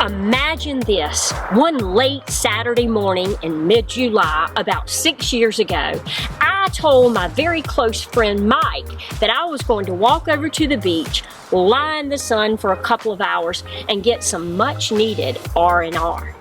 Imagine this. One late Saturday morning in mid-July, about 6 years ago, I told my very close friend Mike that I was going to walk over to the beach, lie in the sun for a couple of hours, and get some much-needed R&R.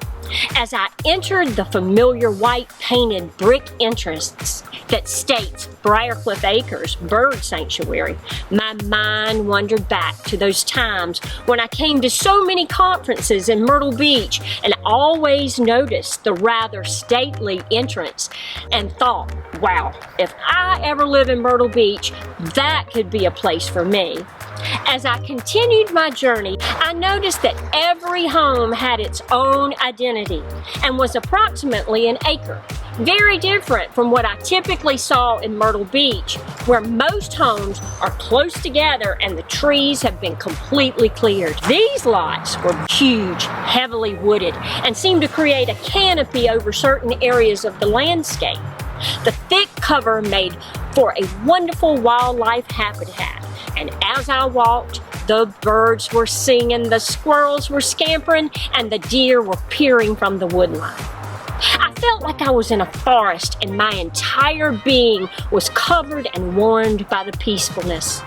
As I entered the familiar white painted brick entrance that states Briarcliffe Acres Bird Sanctuary, my mind wandered back to those times when I came to so many conferences in Myrtle Beach and always noticed the rather stately entrance and thought, wow, if I ever live in Myrtle Beach, that could be a place for me. As I continued my journey, I noticed that every home had its own identity and was approximately an acre. Very different from what I typically saw in Myrtle Beach, where most homes are close together and the trees have been completely cleared. These lots were huge, heavily wooded, and seemed to create a canopy over certain areas of the landscape. The thick cover made for a wonderful wildlife habitat. And as I walked, the birds were singing, the squirrels were scampering, and the deer were peering from the woodline. I felt like I was in a forest and my entire being was covered and warmed by the peacefulness.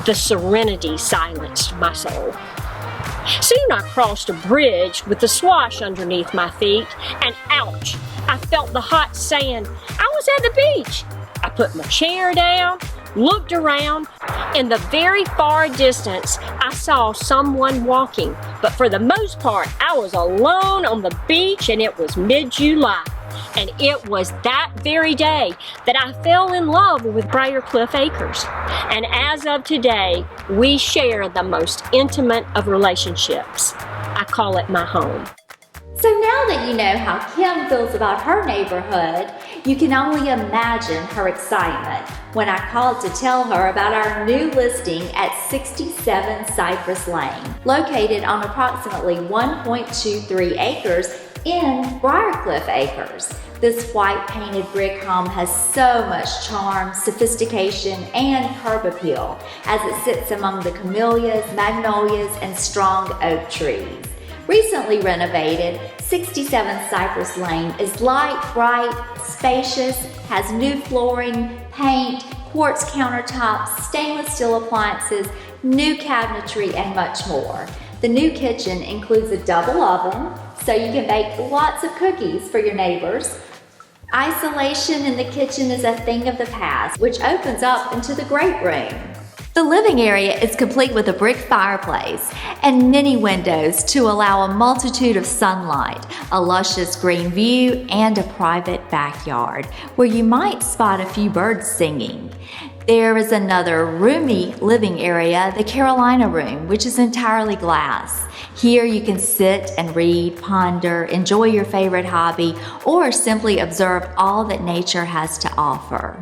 The serenity silenced my soul. Soon I crossed a bridge with the swash underneath my feet, and ouch, I felt the hot sand. I was at the beach. I put my chair down, looked around. In the very far distance, I saw someone walking, but for the most part, I was alone on the beach, and it was mid-July. And it was that very day that I fell in love with Briarcliffe Acres. And as of today, we share the most intimate of relationships. I call it my home. So now that you know how Kim feels about her neighborhood, you can only imagine her excitement when I called to tell her about our new listing at 67 Cypress Lane, located on approximately 1.23 acres in Briarcliffe Acres. This white painted brick home has so much charm, sophistication, and curb appeal as it sits among the camellias, magnolias, and strong oak trees. Recently renovated, 67 Cypress Lane is light, bright, spacious, has new flooring, paint, quartz countertops, stainless steel appliances, new cabinetry, and much more. The new kitchen includes a double oven, so you can bake lots of cookies for your neighbors. Isolation in the kitchen is a thing of the past, which opens up into the great room. The living area is complete with a brick fireplace and many windows to allow a multitude of sunlight, a luscious green view, and a private backyard where you might spot a few birds singing. There is another roomy living area, the Carolina room, which is entirely glass. Here you can sit and read, ponder, enjoy your favorite hobby, or simply observe all that nature has to offer.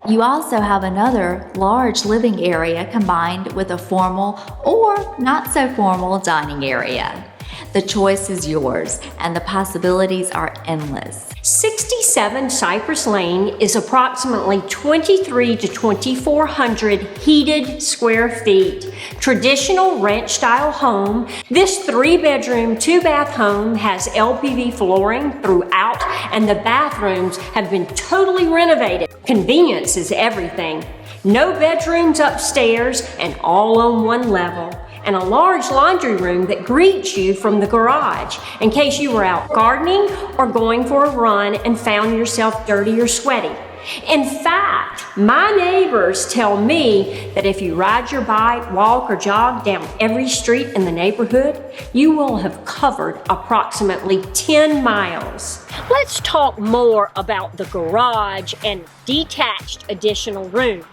You also have another large living area combined with a formal or not so formal dining area. The choice is yours, and the possibilities are endless. 67 Cypress Lane is approximately 23 to 2,400 heated square feet. Traditional ranch-style home. This 3-bedroom, 2-bath home has LPV flooring throughout, and the bathrooms have been totally renovated. Convenience is everything. No bedrooms upstairs and all on one level. And a large laundry room that greets you from the garage in case you were out gardening or going for a run and found yourself dirty or sweaty. In fact, my neighbors tell me that if you ride your bike, walk, or jog down every street in the neighborhood, you will have covered approximately 10 miles. Let's talk more about the garage and detached additional room.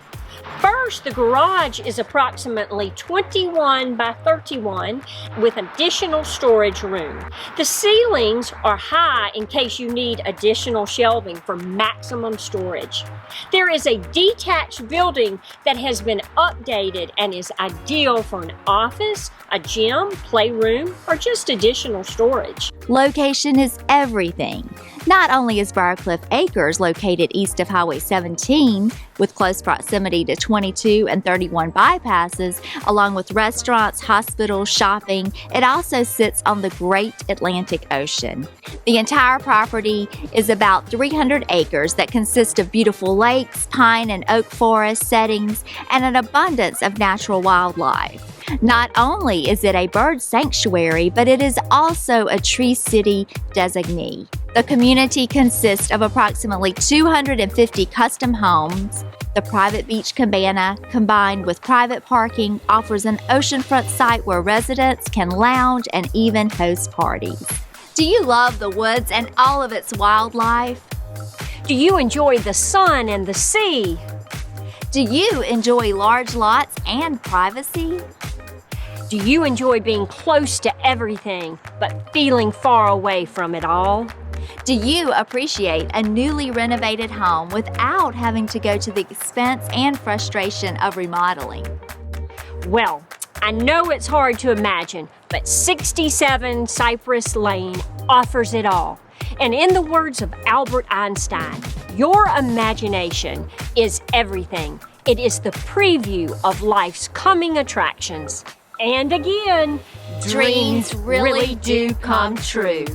First, the garage is approximately 21 by 31 with additional storage room. The ceilings are high in case you need additional shelving for maximum storage. There is a detached building that has been updated and is ideal for an office, a gym, playroom, or just additional storage. Location is everything. Not only is Briarcliffe Acres located east of Highway 17, with close proximity to 22 and 31 bypasses, along with restaurants, hospitals, shopping, it also sits on the Great Atlantic Ocean. The entire property is about 300 acres that consist of beautiful lakes, pine and oak forest settings, and an abundance of natural wildlife. Not only is it a bird sanctuary, but it is also a Tree City designee. The community consists of approximately 250 custom homes. The private beach cabana, combined with private parking, offers an oceanfront site where residents can lounge and even host parties. Do you love the woods and all of its wildlife? Do you enjoy the sun and the sea? Do you enjoy large lots and privacy? Do you enjoy being close to everything, but feeling far away from it all? Do you appreciate a newly renovated home without having to go to the expense and frustration of remodeling? Well, I know it's hard to imagine, but 67 Cypress Lane offers it all. And in the words of Albert Einstein, your imagination is everything. It is the preview of life's coming attractions. And again, Dreams really do come true.